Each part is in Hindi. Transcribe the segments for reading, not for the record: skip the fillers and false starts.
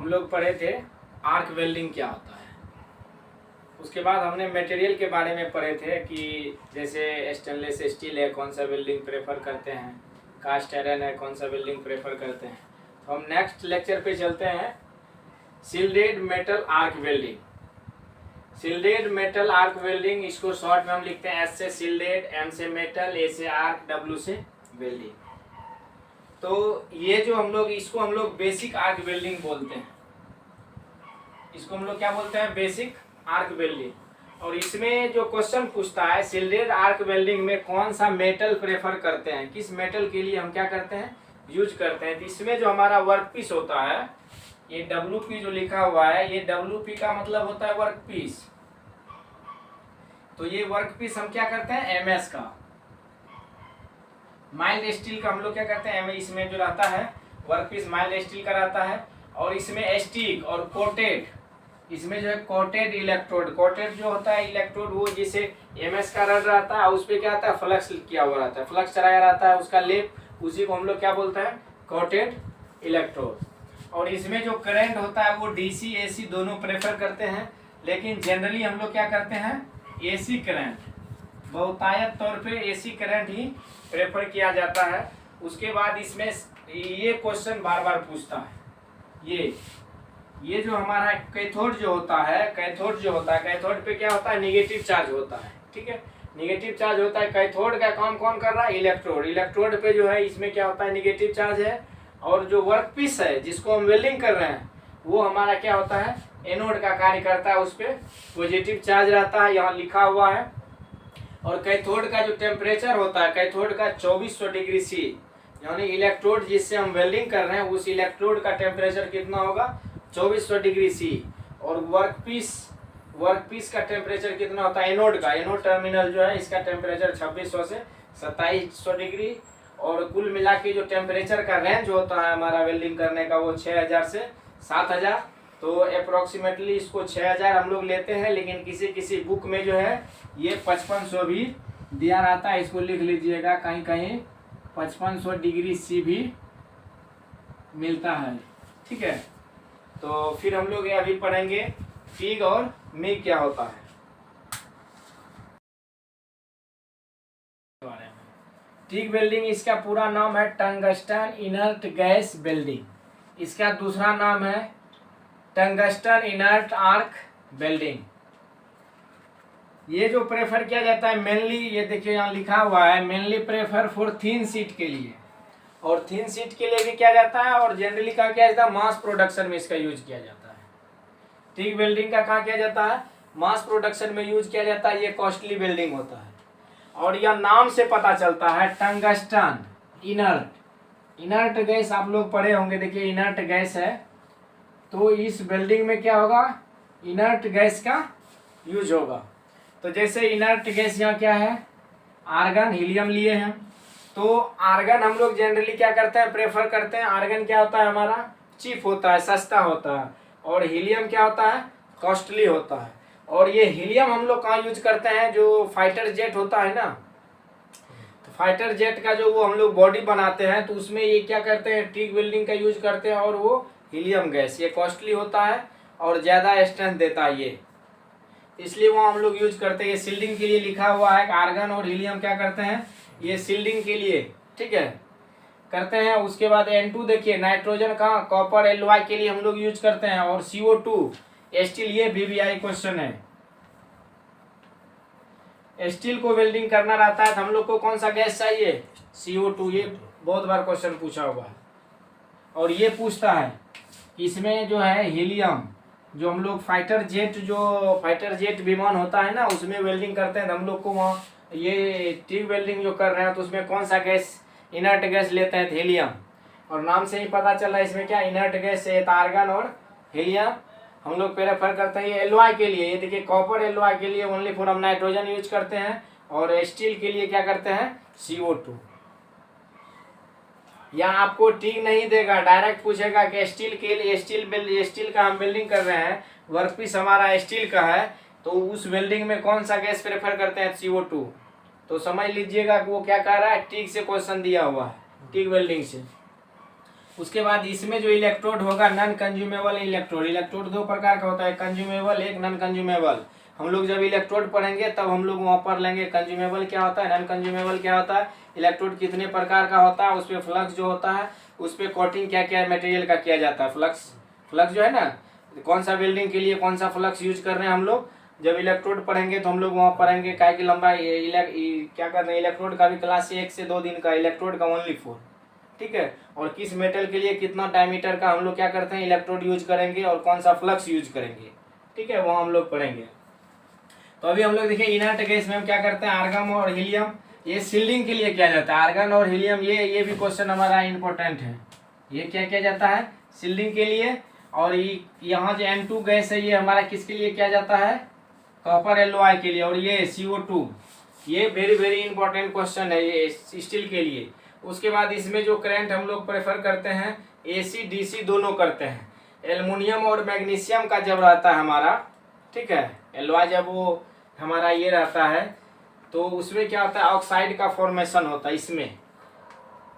हम लोग पढ़े थे आर्क वेल्डिंग क्या होता है। उसके बाद हमने मटेरियल के बारे में पढ़े थे कि जैसे स्टेनलेस स्टील है कौन सा वेल्डिंग प्रेफर करते हैं, कास्ट आयरन है कौन सा वेल्डिंग प्रेफर करते हैं। तो हम नेक्स्ट लेक्चर पे चलते हैं, shielded metal arc welding. Shielded metal arc welding, इसको शॉर्ट में हम लिखते हैं एस से शिल्डेड, एम से मेटल, ए से आर्क, डब्ल्यू से वेल्डिंग। तो ये जो हम लोग इसको हम लोग बेसिक आर्क वेल्डिंग बोलते हैं। इसको हम लोग क्या बोलते हैं? Basic arc welding. और इसमें जो क्वेश्चन पूछता है शिल्डेड आर्क वेल्डिंग में कौन सा मेटल प्रेफर करते हैं, किस मेटल के लिए हम क्या करते हैं? यूज करते हैं। तो इसमें जो हमारा वर्क पीस होता है, ये WP जो लिखा हुआ है, ये WP का मतलब होता है वर्क पीस। तो ये वर्क पीस हम क्या करते हैं? MS का, माइल्ड स्टील का हम लोग क्या करते हैं? इसमें जो रहता है वर्क पीस माइल्ड स्टील का रहता है। और इसमें स्टिक और कोटेड, इसमें जो है कोटेड इलेक्ट्रोड, कोटेड जो होता है इलेक्ट्रोड वो जैसे MS का रड रहता है, उस पर क्या आता है? फ्लक्स किया हुआ रहता है, फ्लक्स चढ़ाया रहता है उसका लेप, उसी को हम लोग क्या बोलते हैं? Coated electrode. और इसमें जो करंट होता है वो DC AC दोनों प्रेफर करते हैं, लेकिन जनरली हम लोग क्या करते हैं? AC करंट, बहुतायत तौर पे AC करंट ही प्रेफर किया जाता है। उसके बाद इसमें ये क्वेश्चन बार बार पूछता है, ये जो हमारा कैथोड जो होता है, कैथोड पे क्या होता है? नेगेटिव चार्ज होता है, ठीक है, नेगेटिव चार्ज होता है। कैथोड का काम कौन कर रहा है? इलेक्ट्रोड, इलेक्ट्रोड पे जो है इसमें क्या होता है? नेगेटिव चार्ज है। और जो वर्क पीस है जिसको हम वेल्डिंग कर रहे हैं वो हमारा क्या होता है? एनोड का कार्य करता है, उस पर पॉजिटिव चार्ज रहता है, यहाँ लिखा हुआ है। और कैथोड का जो टेम्परेचर होता है, कैथोड का 2400 डिग्री C, यानी इलेक्ट्रोड जिससे हम वेल्डिंग कर रहे हैं उस इलेक्ट्रोड का टेम्परेचर कितना होगा? 2400 डिग्री C। और वर्क पीस का टेम्परेचर कितना होता है? एनोड का, एनोड टर्मिनल जो है इसका टेम्परेचर 2600 से 2700 डिग्री। और कुल मिला के जो टेम्परेचर का रेंज होता है हमारा वेल्डिंग करने का वो 6000 से 7000। तो अप्रोक्सीमेटली इसको 6000 हम लोग लेते हैं, लेकिन किसी किसी बुक में जो है ये 5500 भी दिया रहता है, इसको लिख लीजिएगा, कहीं कहीं 5500 डिग्री C भी मिलता है, ठीक है। तो फिर हम लोग अभी पढ़ेंगे टिग और मिग क्या होता है। टिग वेल्डिंग, इसका पूरा नाम है टंगस्टन इनर्ट गैस वेल्डिंग। इसका दूसरा नाम है टंगस्टन इनर्ट आर्क वेल्डिंग। ये जो प्रेफर किया जाता है मेनली, ये देखिए यहाँ लिखा हुआ है, mainly prefer for thin sheet के लिए, और थिन शीट के लिए भी किया जाता है। और जनरली कहाँ किया जाता है? मास प्रोडक्शन में इसका यूज किया जाता है। टिग वेल्डिंग का कहाँ किया जाता है? मास प्रोडक्शन में यूज किया जाता है। ये कॉस्टली वेल्डिंग होता है। और यह नाम से पता चलता है टंगस्टन इनर्ट, इनर्ट गैस आप लोग पढ़े होंगे, देखिए इनर्ट गैस है। तो इस वेल्डिंग में क्या होगा? इनर्ट गैस का यूज होगा। तो जैसे इनर्ट गैस यहाँ क्या है? आर्गन, हीलियम लिए हैं। तो आर्गन हम लोग जनरली क्या करते हैं? प्रेफर करते हैं। आर्गन क्या होता है हमारा? चीप होता है, सस्ता होता है। और हीलियम क्या होता है? कॉस्टली होता है। और ये हीलियम हम लोग कहाँ यूज करते हैं? जो फाइटर जेट होता है ना, तो फाइटर जेट का जो वो हम लोग बॉडी बनाते हैं तो उसमें ये क्या करते हैं? टिग वेल्डिंग का यूज करते हैं। और वो हीलियम गैस, ये कॉस्टली होता है और ज़्यादा स्ट्रेंथ देता है ये, इसलिए वो हम लोग यूज करते हैं। ये सील्डिंग के लिए लिखा हुआ है। आर्गन और हीलियम क्या करते हैं? ये सील्डिंग के लिए, ठीक है, करते हैं। उसके बाद N2 देखिए, नाइट्रोजन का, कॉपर LY के लिए हम लोग यूज करते हैं। और CO2 स्टील, ये VVI क्वेश्चन है। स्टील को वेल्डिंग करना रहता है तो हम लोग को कौन सा गैस चाहिए? CO2, ये बहुत बार क्वेश्चन पूछा हुआ है। और ये पूछता है इसमें जो है हीलियम, जो हम लोग फाइटर जेट विमान होता है ना उसमें वेल्डिंग करते हैं, तो हम लोग को वहाँ ये टिग वेल्डिंग जो कर रहे हैं तो उसमें कौन सा गैस? इनर्ट गैस लेते हैं, हीलियम। और नाम से ही पता चल रहा है इसमें क्या इनर्ट गैस है, आर्गन और हीलियम हम लोग प्रेफर करते हैं। ये LY के लिए, ये देखिए कॉपर LY के लिए ओनली फॉर हम नाइट्रोजन यूज करते हैं। और स्टील के लिए क्या करते हैं? CO2। यहाँ आपको टिग नहीं देगा, डायरेक्ट पूछेगा कि स्टील के लिए, स्टील का हम वेल्डिंग कर रहे हैं, वर्कपीस हमारा स्टील का है, तो उस वेल्डिंग में कौन सा गैस प्रेफर करते हैं? CO2। तो समझ लीजिएगा कि वो क्या कह रहा है? टिग से क्वेश्चन दिया हुआ है, टिग वेल्डिंग से। उसके बाद इसमें जो इलेक्ट्रोड होगा नॉन कंज्यूमेबल इलेक्ट्रोड। इलेक्ट्रोड दो प्रकार का होता है, कंज्यूमेबल एक नॉन कंज्यूमेबल। हम लोग जब इलेक्ट्रोड पढ़ेंगे तब हम लोग वहाँ पर लेंगे कंज्यूमेबल क्या होता है, नॉन कंज्यूमेबल क्या होता है, इलेक्ट्रोड कितने प्रकार का होता है, उस पर फ्लक्स जो होता है, उस पर कोटिंग क्या क्या मटेरियल का किया जाता है। फ्लक्स जो है ना, कौन सा वेल्डिंग के लिए कौन सा फ्लक्स यूज कर रहे हैं हम लोग, जब इलेक्ट्रोड पढ़ेंगे तो हम लोग वहाँ पढ़ेंगे काय की लंबाई क्या कहते हैं, इलेक्ट्रोड का भी क्लास 1 से 2 दिन का, इलेक्ट्रोड का ओनली 4, ठीक है। और किस मेटल के लिए कितना डायमीटर का हम लोग क्या करते हैं, इलेक्ट्रोड यूज करेंगे और कौन सा फ्लक्स यूज करेंगे, ठीक है, वो हम लोग पढ़ेंगे। तो अभी हम लोग देखिए इनर्ट गैस में हम क्या करते हैं, आर्गन और हीलियम, ये सील्डिंग के लिए किया जाता है। आर्गन और हीलियम ये भी क्वेश्चन हमारा इंपॉर्टेंट है। ये क्या किया जाता है, सील्डिंग के लिए। और यहाँ जो N2 गैस है ये हमारा किसके लिए किया जाता है, कॉपर एलॉय के लिए। और ये CO2, ये वेरी वेरी इंपॉर्टेंट क्वेश्चन है ये स्टील के लिए। उसके बाद इसमें जो करंट हम लोग प्रेफर करते हैं AC DC दोनों करते हैं। एल्युमिनियम और मैग्नीशियम का जब रहता है हमारा, ठीक है, एलॉय जब वो हमारा ये रहता है तो उसमें क्या होता है, ऑक्साइड का फॉर्मेशन होता है इसमें,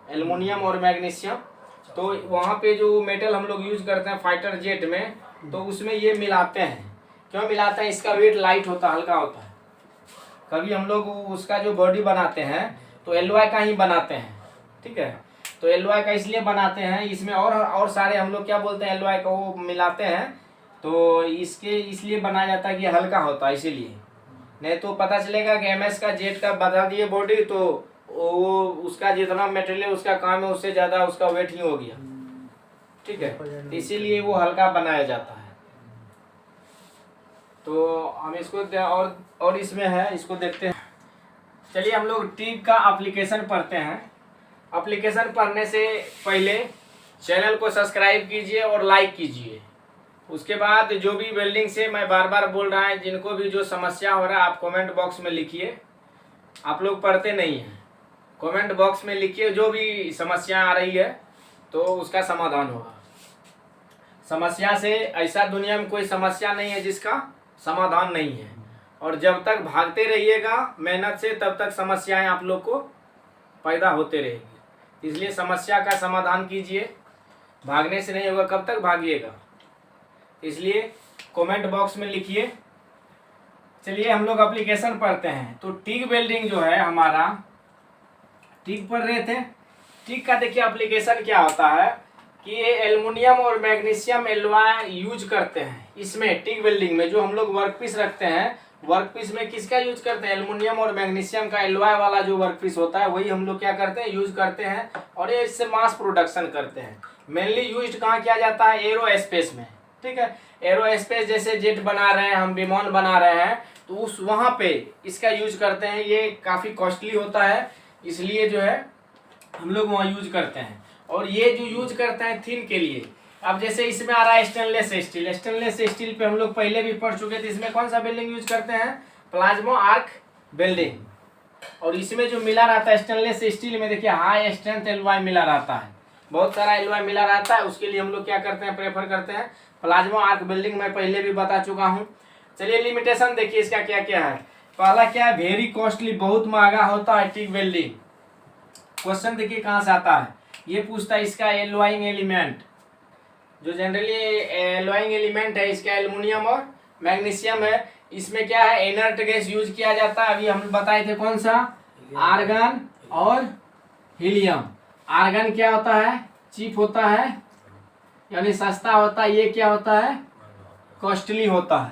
एल्युमिनियम और मैग्नीशियम। तो वहाँ पे जो मेटल हम लोग यूज करते हैं फाइटर जेट में, तो उसमें ये मिलाते हैं। क्यों मिलाते हैं, इसका वेट लाइट होता है, हल्का होता है। कभी हम लोग उसका जो बॉडी बनाते हैं तो एलॉय का ही बनाते हैं, ठीक है। तो एलॉय का इसलिए बनाते हैं, इसमें और सारे हम लोग क्या बोलते हैं एलॉय का वो मिलाते हैं, तो इसके इसलिए बनाया जाता है कि हल्का होता है इसीलिए। नहीं तो पता चलेगा कि MS का जेट का बता दिए बॉडी, तो वो उसका जितना मटेरियल उसका काम है उससे ज़्यादा उसका वेट ही हो गया, ठीक है, इसीलिए वो हल्का बनाया जाता है। तो हम इसको और इसमें है, इसको देखते हैं। चलिए हम लोग टीग का एप्लीकेशन पढ़ते हैं। एप्लीकेशन पढ़ने से पहले चैनल को सब्सक्राइब कीजिए और लाइक कीजिए। उसके बाद जो भी वेल्डिंग से मैं बार बार बोल रहा है, जिनको भी जो समस्या हो रहा है आप कमेंट बॉक्स में लिखिए। आप लोग पढ़ते नहीं हैं, कमेंट बॉक्स में लिखिए जो भी समस्या आ रही है तो उसका समाधान होगा। समस्या से ऐसा दुनिया में कोई समस्या नहीं है जिसका समाधान नहीं है। और जब तक भागते रहिएगा मेहनत से तब तक समस्याएं आप लोग को पैदा होते रहेगी। इसलिए समस्या का समाधान कीजिए, भागने से नहीं होगा, कब तक भागिएगा। इसलिए कमेंट बॉक्स में लिखिए। चलिए हम लोग एप्लीकेशन पढ़ते हैं। तो टिग वेल्डिंग जो है हमारा, टिग पढ़ रहे थे, टिग का देखिए एप्लीकेशन क्या होता है कि ये एल्युमिनियम और मैग्नीशियम एलॉय यूज करते हैं इसमें टिग वेल्डिंग में। जो हम लोग वर्कपीस रखते हैं, वर्कपीस में किसका यूज करते हैं, एल्युमिनियम और मैग्नीशियम का एलॉय वाला जो वर्कपीस होता है वही हम लोग क्या करते हैं, यूज करते हैं। और ये इससे मास प्रोडक्शन करते हैं। मेनली यूज कहाँ किया जाता है, एरोस्पेस में, ठीक है। एरोस्पेस जैसे जेट बना रहे हैं हम, विमान बना रहे हैं, तो उस वहाँ पे इसका यूज करते हैं। ये काफ़ी कॉस्टली होता है, इसलिए जो है हम लोग वहाँ यूज करते हैं। और ये जो यूज करते हैं थिन के लिए, अब जैसे इसमें आ रहा है स्टेनलेस स्टील। स्टेनलेस स्टील पे हम लोग पहले भी पढ़ चुके थे। इसमें कौन सा वेल्डिंग यूज करते हैं, प्लाज्मा आर्क वेल्डिंग। और इसमें जो मिला रहता है स्टेनलेस स्टील में, देखिए हाई स्ट्रेंथ एलॉय मिला रहता है, बहुत सारा एलॉय मिला रहता है। उसके लिए हम लोग क्या करते हैं, प्रेफर करते हैं प्लाज्मा आर्क वेल्डिंग। मैं पहले भी बता चुका हूँ। चलिए लिमिटेशन देखिए इसका क्या क्या है। पहला क्या है, वेरी कॉस्टली, बहुत महंगा होता है टिग वेल्डिंग। क्वेश्चन देखिए कहाँ से आता है, ये पूछता है इसका एलॉइंग एलिमेंट। जो जनरली एलॉइंग एलिमेंट है इसका एल्युमिनियम और मैग्नीशियम है। इसमें क्या है, इनर्ट गैस यूज किया जाता है। अभी हम बताए थे कौन सा, आर्गन और हीलियम। आर्गन क्या होता है, चीप होता है यानी सस्ता होता है। ये क्या होता है, कॉस्टली होता है।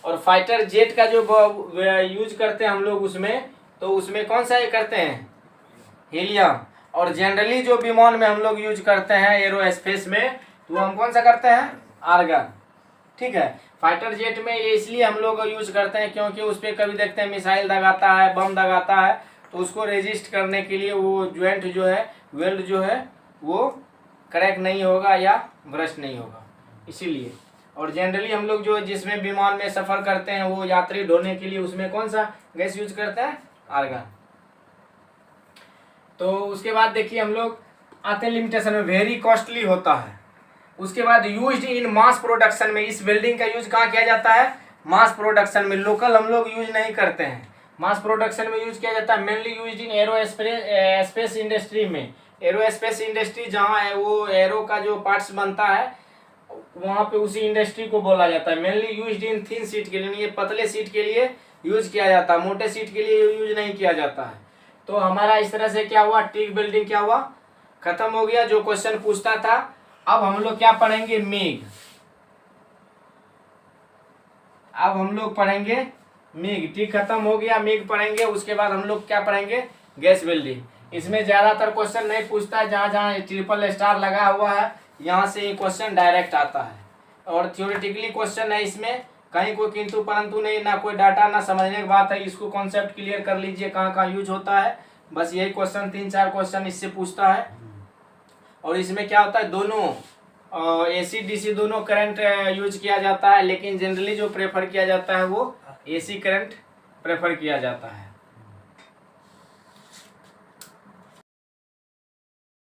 और फाइटर जेट का जो यूज करते हैं हम लोग उसमें, तो उसमें कौन सा ये करते हैं, हीलियम। और जनरली जो विमान में हम लोग यूज करते हैं एरोस्पेस में, तो हम कौन सा करते हैं, आर्गन, ठीक है। फाइटर जेट में ये इसलिए हम लोग यूज करते हैं क्योंकि उस पर कभी देखते हैं मिसाइल दगाता है, बम दगाता है, तो उसको रेजिस्ट करने के लिए वो ज्वाइंट जो है, वेल्ड जो है, वो क्रैक नहीं होगा या ब्रस्ट नहीं होगा, इसीलिए। और जनरली हम लोग जो जिसमें विमान में सफ़र करते हैं वो यात्री ढोने के लिए उसमें कौन सा गैस यूज करते हैं, आर्गन। तो उसके बाद देखिए हम लोग आते हैं लिमिटेशन में, वेरी कॉस्टली होता है। उसके बाद यूज्ड इन मास प्रोडक्शन में, इस वेल्डिंग का यूज कहाँ किया जाता है, मास प्रोडक्शन में। लोकल हम लोग यूज नहीं करते हैं, मास प्रोडक्शन में यूज किया जाता है। Mainly used in aerospace industry में। एरोस्पेस इंडस्ट्री जहाँ है वो एरो का जो पार्ट्स बनता है वहाँ पे उसी इंडस्ट्री को बोला जाता है। Mainly used in thin sheet के लिए, ये पतले सीट के लिए यूज किया जाता है, मोटे सीट के लिए यूज नहीं किया जाता है। तो हमारा इस तरह से क्या हुआ, टिक बिल्डिंग क्या हुआ, खत्म हो गया जो क्वेश्चन पूछता था। अब हम लोग क्या पढ़ेंगे, मेग। अब हम लोग पढ़ेंगे मेग, टिक खत्म हो गया, मेग पढ़ेंगे। उसके बाद हम लोग क्या पढ़ेंगे, गैस बिल्डिंग। इसमें ज्यादातर क्वेश्चन नहीं पूछता है, जहाँ जहाँ ट्रिपल स्टार लगा हुआ है यहाँ से ये क्वेश्चन डायरेक्ट आता है। और थ्योरेटिकली क्वेश्चन है, इसमें कहीं कोई किंतु परंतु नहीं, ना कोई डाटा, ना समझने की बात है। इसको कॉन्सेप्ट क्लियर कर लीजिए कहाँ कहाँ यूज होता है, बस यही क्वेश्चन 3-4 क्वेश्चन इससे पूछता है। और इसमें क्या होता है, दोनों एसी डीसी दोनों करंट यूज किया जाता है, लेकिन जनरली जो प्रेफर किया जाता है वो एसी करंट प्रेफर किया जाता है।